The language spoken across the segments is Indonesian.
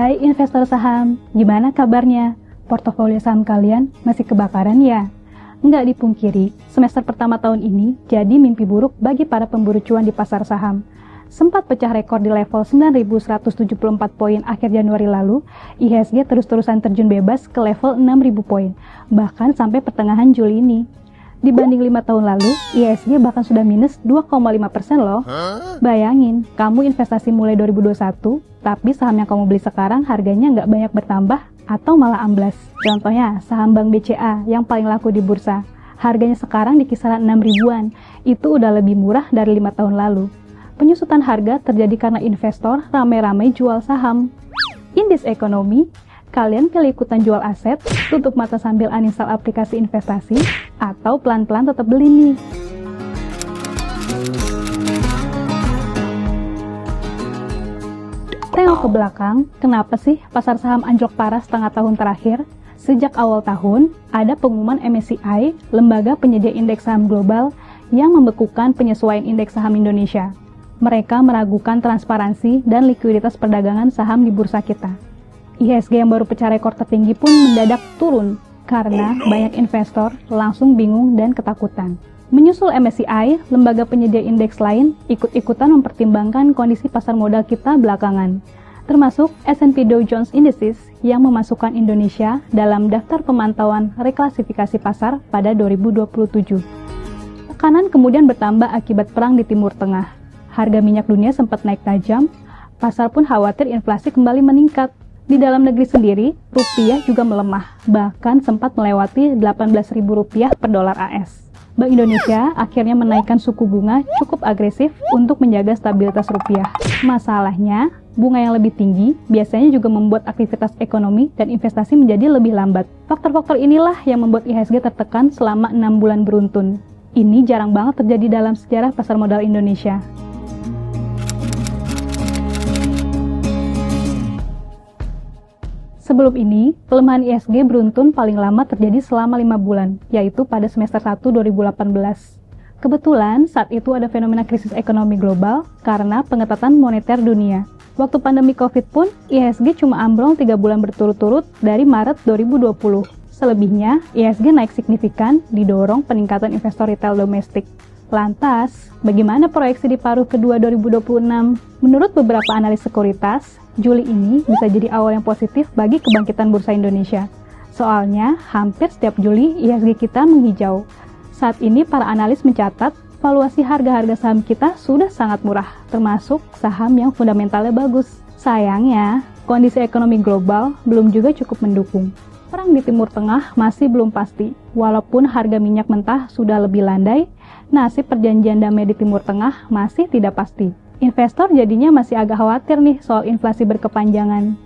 Hai investor saham, gimana kabarnya? Portofolio saham kalian masih kebakaran ya? Nggak dipungkiri, semester pertama tahun ini jadi mimpi buruk bagi para pemburu cuan di pasar saham. Sempat pecah rekor di level 9.174 poin akhir Januari lalu, IHSG terus-terusan terjun bebas ke level 6.000 poin, bahkan sampai pertengahan Juli ini. Dibanding 5 tahun lalu, IHSG bahkan sudah minus 2,5% loh. Bayangin, kamu investasi mulai 2021, tapi saham yang kamu beli sekarang harganya nggak banyak bertambah atau malah amblas. Contohnya, saham Bank BCA yang paling laku di bursa. Harganya sekarang di kisaran 6 ribuan, itu udah lebih murah dari 5 tahun lalu. Penyusutan harga terjadi karena investor ramai-ramai jual saham. In this economy, kalian pilih ikutan jual aset, tutup mata sambil uninstall aplikasi investasi, atau pelan-pelan tetap beli nih. Tengok ke belakang, kenapa sih pasar saham anjlok parah setengah tahun terakhir? Sejak awal tahun, ada pengumuman MSCI, lembaga penyedia indeks saham global, yang membekukan penyesuaian indeks saham Indonesia. Mereka meragukan transparansi dan likuiditas perdagangan saham di bursa kita. IHSG yang baru pecah rekor tertinggi pun mendadak turun karena banyak investor langsung bingung dan ketakutan. Menyusul MSCI, lembaga penyedia indeks lain ikut-ikutan mempertimbangkan kondisi pasar modal kita belakangan, termasuk S&P Dow Jones Indices yang memasukkan Indonesia dalam daftar pemantauan reklasifikasi pasar pada 2027. Tekanan kemudian bertambah akibat perang di Timur Tengah. Harga minyak dunia sempat naik tajam, pasar pun khawatir inflasi kembali meningkat. Di dalam negeri sendiri, rupiah juga melemah, bahkan sempat melewati Rp18.000 per dolar AS. Bank Indonesia akhirnya menaikkan suku bunga cukup agresif untuk menjaga stabilitas rupiah. Masalahnya, bunga yang lebih tinggi biasanya juga membuat aktivitas ekonomi dan investasi menjadi lebih lambat. Faktor-faktor inilah yang membuat IHSG tertekan selama 6 bulan beruntun. Ini jarang banget terjadi dalam sejarah pasar modal Indonesia. Sebelum ini, pelemahan IHSG beruntun paling lama terjadi selama 5 bulan, yaitu pada semester 1 2018. Kebetulan, saat itu ada fenomena krisis ekonomi global karena pengetatan moneter dunia. Waktu pandemi COVID pun, IHSG cuma ambrol 3 bulan berturut-turut dari Maret 2020. Selebihnya, IHSG naik signifikan didorong peningkatan investor retail domestik. Lantas, bagaimana proyeksi di paruh kedua 2026? Menurut beberapa analis sekuritas, Juli ini bisa jadi awal yang positif bagi kebangkitan bursa Indonesia. Soalnya, hampir setiap Juli IHSG kita menghijau. Saat ini para analis mencatat, valuasi harga-harga saham kita sudah sangat murah, termasuk saham yang fundamentalnya bagus. Sayangnya, kondisi ekonomi global belum juga cukup mendukung. Perang di Timur Tengah masih belum pasti. Walaupun harga minyak mentah sudah lebih landai, nasib perjanjian damai di Timur Tengah masih tidak pasti. Investor jadinya masih agak khawatir nih soal inflasi berkepanjangan.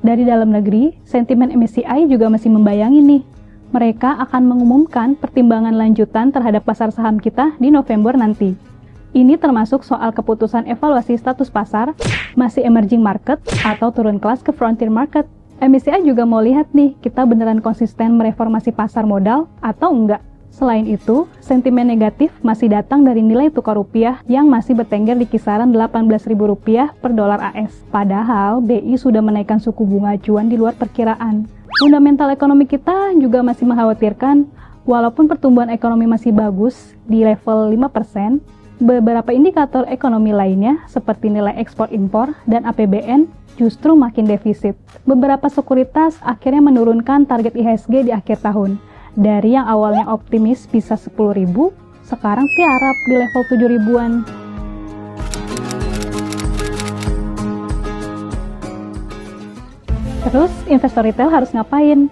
Dari dalam negeri, sentimen MSCI juga masih membayangi nih. Mereka akan mengumumkan pertimbangan lanjutan terhadap pasar saham kita di November nanti. Ini termasuk soal keputusan evaluasi status pasar, masih emerging market, atau turun kelas ke frontier market. MSCI juga mau lihat nih, kita beneran konsisten mereformasi pasar modal atau enggak. Selain itu, sentimen negatif masih datang dari nilai tukar rupiah yang masih bertengger di kisaran Rp18.000 per dolar AS. Padahal, BI sudah menaikkan suku bunga acuan di luar perkiraan. Fundamental ekonomi kita juga masih mengkhawatirkan, walaupun pertumbuhan ekonomi masih bagus di level 5%, beberapa indikator ekonomi lainnya seperti nilai ekspor-impor dan APBN justru makin defisit. Beberapa sekuritas akhirnya menurunkan target IHSG di akhir tahun. Dari yang awalnya optimis bisa 10.000, sekarang tiarap di level 7.000-an. Terus, investor retail harus ngapain?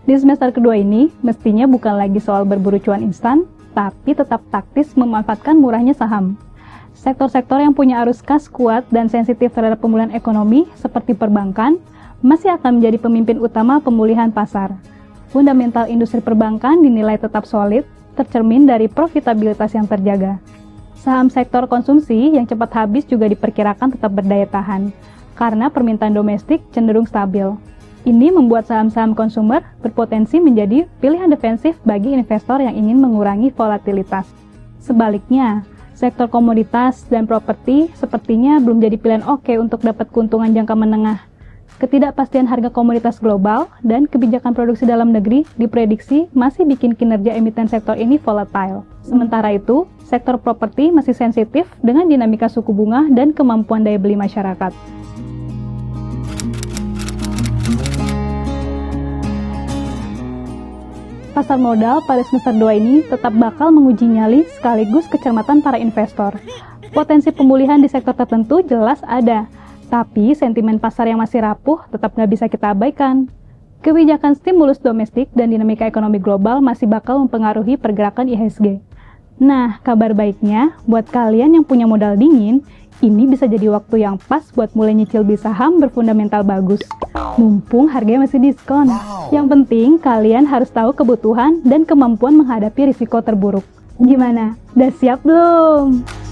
Di semester kedua ini, mestinya bukan lagi soal berburu cuan instan, tapi tetap taktis memanfaatkan murahnya saham. Sektor-sektor yang punya arus kas kuat dan sensitif terhadap pemulihan ekonomi, seperti perbankan, masih akan menjadi pemimpin utama pemulihan pasar. Fundamental industri perbankan dinilai tetap solid, tercermin dari profitabilitas yang terjaga. Saham sektor konsumsi yang cepat habis juga diperkirakan tetap berdaya tahan, karena permintaan domestik cenderung stabil. Ini membuat saham-saham konsumer berpotensi menjadi pilihan defensif bagi investor yang ingin mengurangi volatilitas. Sebaliknya, sektor komoditas dan properti sepertinya belum jadi pilihan oke untuk dapat keuntungan jangka menengah. Ketidakpastian harga komoditas global dan kebijakan produksi dalam negeri diprediksi masih bikin kinerja emiten sektor ini volatile. Sementara itu, sektor properti masih sensitif dengan dinamika suku bunga dan kemampuan daya beli masyarakat. Pasar modal pada semester 2 ini tetap bakal menguji nyali sekaligus kecermatan para investor. Potensi pemulihan di sektor tertentu jelas ada, tapi sentimen pasar yang masih rapuh tetap nggak bisa kita abaikan. Kebijakan stimulus domestik dan dinamika ekonomi global masih bakal mempengaruhi pergerakan IHSG. Nah, kabar baiknya, buat kalian yang punya modal dingin, ini bisa jadi waktu yang pas buat mulai nyicil beli saham berfundamental bagus. Mumpung harganya masih diskon. Yang penting, kalian harus tahu kebutuhan dan kemampuan menghadapi risiko terburuk. Gimana? Udah siap belum?